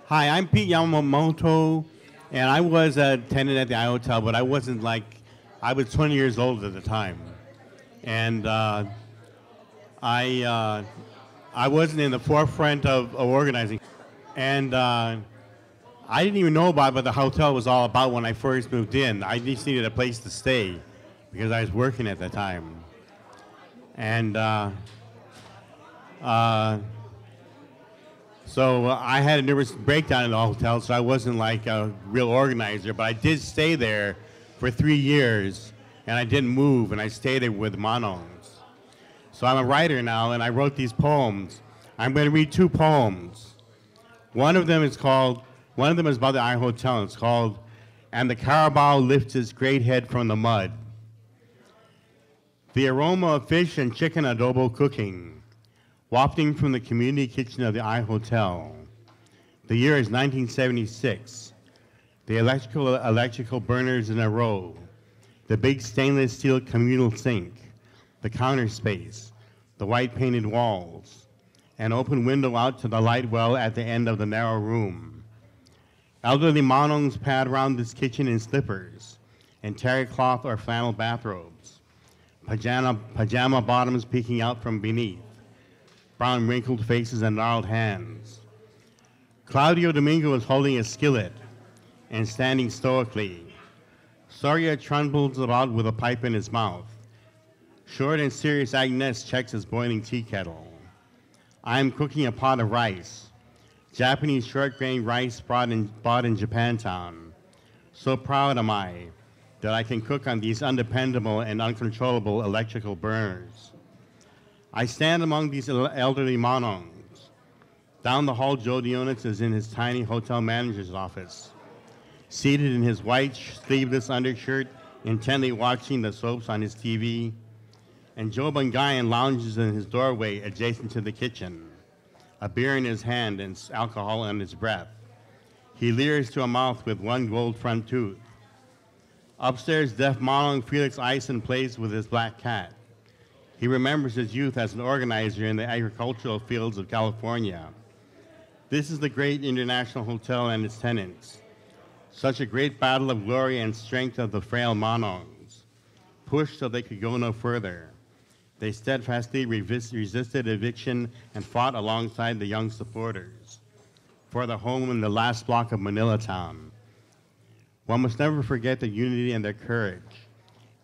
Hi, I'm Pete Yamamoto, and I was a tenant at the I Hotel, but I wasn't like, I was 20 years old at the time. And I, uh, I wasn't in the forefront of organizing. And I didn't even know about what the hotel was all about when I first moved in. I just needed a place to stay because I was working at the time. And uh, So I had a nervous breakdown in the hotel, so I wasn't like a real organizer, but I did stay there for 3 years, and I didn't move, and I stayed there with monos. So I'm a writer now, and I wrote these poems. I'm going to read two poems. One of them is about the I Hotel, and it's called, And the Carabao Lifts Its Great Head from the Mud. The aroma of fish and chicken adobo cooking, wafting from the community kitchen of the I Hotel. The year is 1976. The electrical burners in a row, the big stainless steel communal sink, the counter space, the white painted walls, an open window out to the light well at the end of the narrow room. Elderly monongs pad around this kitchen in slippers and terry cloth or flannel bathrobes, pajama bottoms peeking out from beneath, brown wrinkled faces and gnarled hands. Claudio Domingo is holding a skillet and standing stoically. Soria trundles about with a pipe in his mouth. Short and serious Agnes checks his boiling tea kettle. I am cooking a pot of rice, Japanese short grain rice bought in Japantown. So proud am I that I can cook on these undependable and uncontrollable electrical burners. I stand among these elderly monongs. Down the hall, Joe Dionitz is in his tiny hotel manager's office, seated in his white sleeveless undershirt, intently watching the soaps on his TV. And Joe Bangayan lounges in his doorway adjacent to the kitchen, a beer in his hand and alcohol on his breath. He leers to a mouth with one gold front tooth. Upstairs, deaf monong Felix Eisen plays with his black cat. He remembers his youth as an organizer in the agricultural fields of California. This is the great international hotel and its tenants. Such a great battle of glory and strength of the frail monongs, pushed so they could go no further. They steadfastly resisted eviction and fought alongside the young supporters for the home in the last block of Manila town. One must never forget their unity and their courage,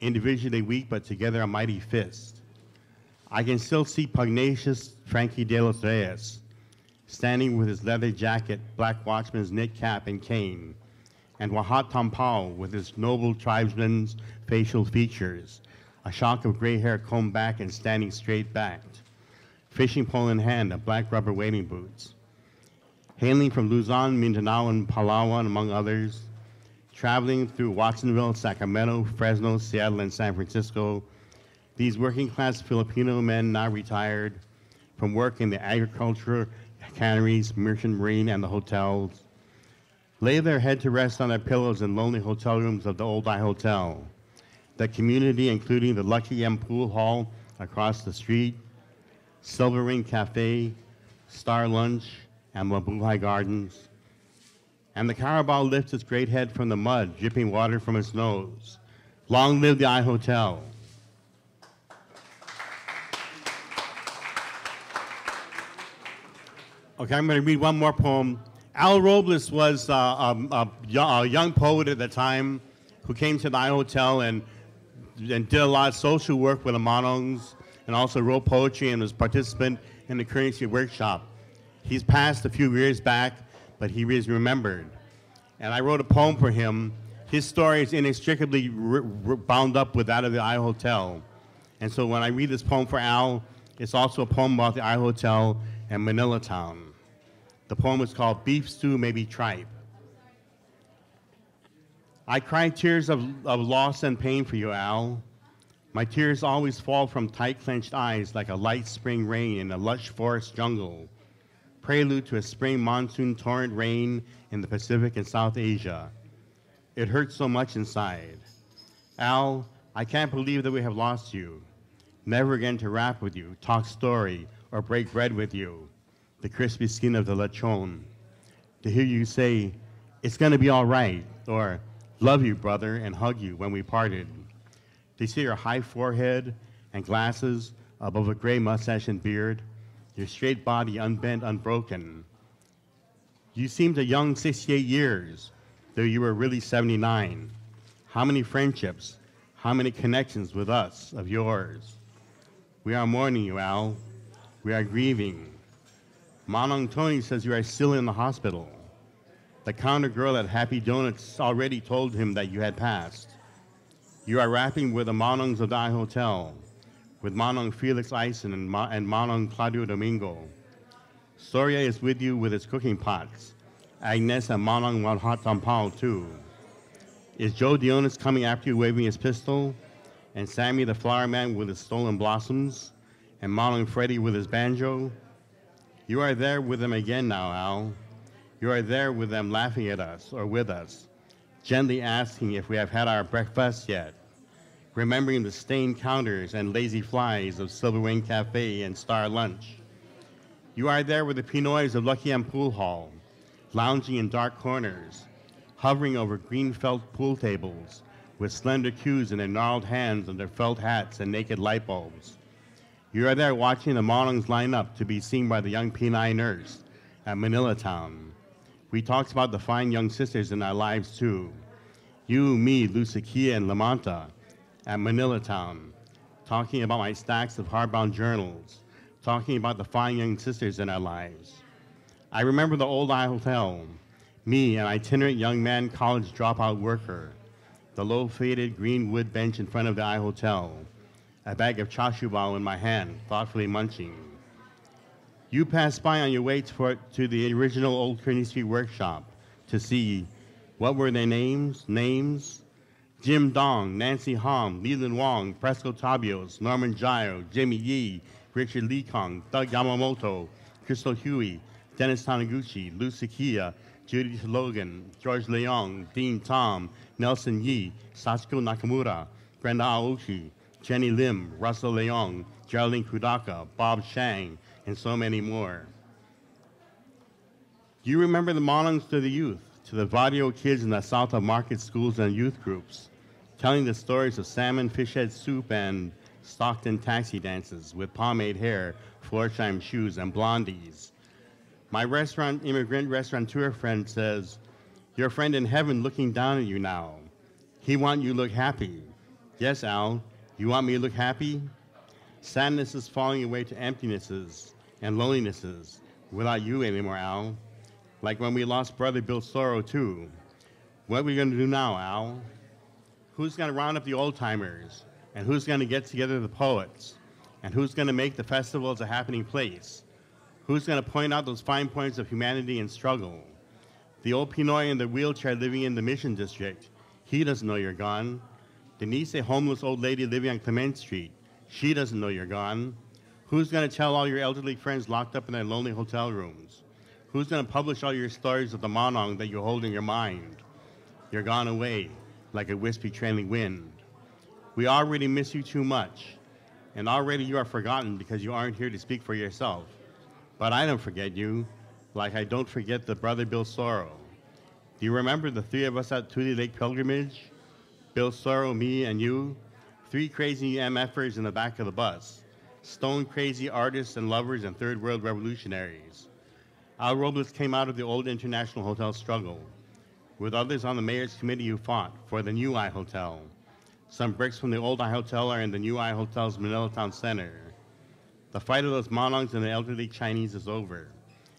individually weak but together a mighty fist. I can still see pugnacious Frankie de los Reyes standing with his leather jacket, black watchman's knit cap and cane, and Wahat Tampao with his noble tribesman's facial features, a shock of gray hair combed back and standing straight-backed, fishing pole in hand and black rubber wading boots. Hailing from Luzon, Mindanao, and Palawan, among others, traveling through Watsonville, Sacramento, Fresno, Seattle, and San Francisco, these working-class Filipino men, now retired from work in the agriculture, canneries, merchant marine, and the hotels, lay their head to rest on their pillows in lonely hotel rooms of the old I Hotel, the community including the Lucky M Pool Hall across the street, Silver Ring Cafe, Star Lunch, and Mabuhay Gardens. And the Carabao lifts its great head from the mud, dripping water from its nose. Long live the I Hotel. Okay, I'm going to read one more poem. Al Robles was a young poet at the time who came to the I Hotel and did a lot of social work with the monongs and also wrote poetry and was a participant in the currency workshop. He's passed a few years back, but he is remembered. And I wrote a poem for him. His story is inextricably bound up with that of the I Hotel. And so when I read this poem for Al, it's also a poem about the I Hotel and Manila Town. The poem is called Beef Stew May Be Tripe. I cry tears of loss and pain for you, Al. My tears always fall from tight clenched eyes like a light spring rain in a lush forest jungle, prelude to a spring monsoon torrent rain in the Pacific and South Asia. It hurts so much inside. Al, I can't believe that we have lost you. Never again to rap with you, talk story, or break bread with you. The crispy skin of the lechon, to hear you say, "It's going to be all right," or "Love you, brother," and hug you when we parted. To see your high forehead and glasses above a gray mustache and beard, your straight body unbent, unbroken. You seemed a young 68 years, though you were really 79. How many friendships, how many connections with us of yours. We are mourning you, Al. We are grieving. Manong Tony says you are still in the hospital. The counter girl at Happy Donuts already told him that you had passed. You are rapping with the Manongs of the I Hotel, with Manong Felix Eisen and Manong Claudio Domingo. Soria is with you with his cooking pots. Agnes and Manong Walhat Tampao too. Is Joe Dionis coming after you waving his pistol? And Sammy the flower man with his stolen blossoms? And Manong Freddy with his banjo? You are there with them again now, Al. You are there with them laughing at us or with us, gently asking if we have had our breakfast yet, remembering the stained counters and lazy flies of Silver Wing Cafe and Star Lunch. You are there with the Pinoys of Lucky M Pool Hall, lounging in dark corners, hovering over green felt pool tables with slender cues in their gnarled hands and their felt hats and naked light bulbs. You are there watching the Monongs line up to be seen by the young Pinay nurse at Manila Town. We talked about the fine young sisters in our lives too. You, me, Lucikia, and Lamanta at Manila Town, talking about my stacks of hardbound journals, talking about the fine young sisters in our lives. I remember the old I Hotel, me, an itinerant young man college dropout worker, the low-faded green wood bench in front of the I Hotel, a bag of chashu bao in my hand, thoughtfully munching. You passed by on your way to the original Old Kearney Street workshop to see, what were their names? Jim Dong, Nancy Hom, Leland Wong, Presco Tabios, Norman Gio, Jimmy Yee, Richard Lee Kong, Doug Yamamoto, Crystal Huey, Dennis Taniguchi, Lou Sakia, Judy Logan, George Leong, Dean Tom, Nelson Yee, Sachiko Nakamura, Brenda Aoki, Jenny Lim, Russell Leong, Geraldine Kudaka, Bob Shang, and so many more. You remember the Monongs to the youth, to the Vadio kids in the South of Market schools and youth groups, telling the stories of salmon fish head soup and Stockton taxi dances with pomade hair, floor-chime shoes, and blondies. My immigrant restaurateur friend says, your friend in heaven looking down at you now. He want you look happy. Yes, Al, you want me to look happy? Sadness is falling away to emptinesses and lonelinesses without you anymore, Al. Like when we lost brother Bill Sorrow, too. What are we going to do now, Al? Who's going to round up the old-timers? And who's going to get together the poets? And who's going to make the festivals a happening place? Who's going to point out those fine points of humanity and struggle? The old Pinoy in the wheelchair living in the Mission District, he doesn't know you're gone. Denise, a homeless old lady living on Clement Street, she doesn't know you're gone. Who's going to tell all your elderly friends locked up in their lonely hotel rooms? Who's going to publish all your stories of the Monong that you hold in your mind? You're gone away like a wispy trailing wind. We already miss you too much, and already you are forgotten because you aren't here to speak for yourself. But I don't forget you, like I don't forget the brother Bill Sorrow. Do you remember the three of us at Tule Lake Pilgrimage? Bill Sorrow, me, and you? 3 crazy MFers in the back of the bus. Stone-crazy artists and lovers and third world revolutionaries. Al Robles came out of the old International Hotel struggle, with others on the mayor's committee who fought for the new I Hotel. Some bricks from the old I Hotel are in the new I Hotel's Manila Town Center. The fight of those Monongs and the elderly Chinese is over,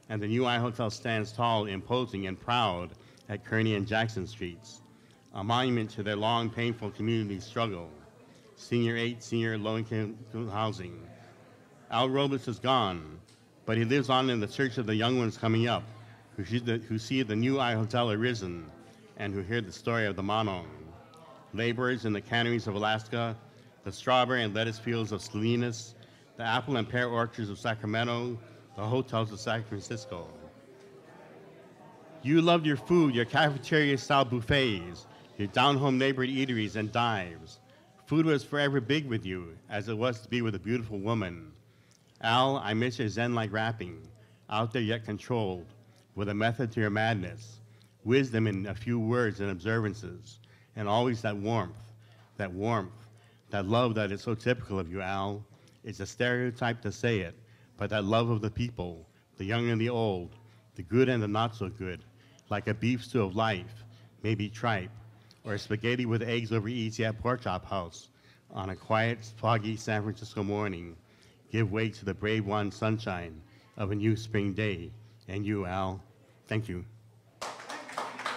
and the new I Hotel stands tall, imposing, and proud at Kearney and Jackson Streets, a monument to their long, painful community struggle. Senior 8, senior low-income housing. Al Robles is gone, but he lives on in the search of the young ones coming up, who see the new I Hotel arisen, and who hear the story of the Monong. Laborers in the canneries of Alaska, the strawberry and lettuce fields of Salinas, the apple and pear orchards of Sacramento, the hotels of San Francisco. You loved your food, your cafeteria-style buffets, your down-home neighborhood eateries and dives. Food was forever big with you, as it was to be with a beautiful woman. Al, I miss your zen-like rapping, out there yet controlled, with a method to your madness, wisdom in a few words and observances, and always that warmth, that love that is so typical of you, Al. It's a stereotype to say it, but that love of the people, the young and the old, the good and the not so good, like a beef stew of life, maybe tripe, or a spaghetti with eggs over easy at Pork Chop House on a quiet, foggy San Francisco morning, give way to the brave one sunshine of a new spring day. And you, Al, thank you.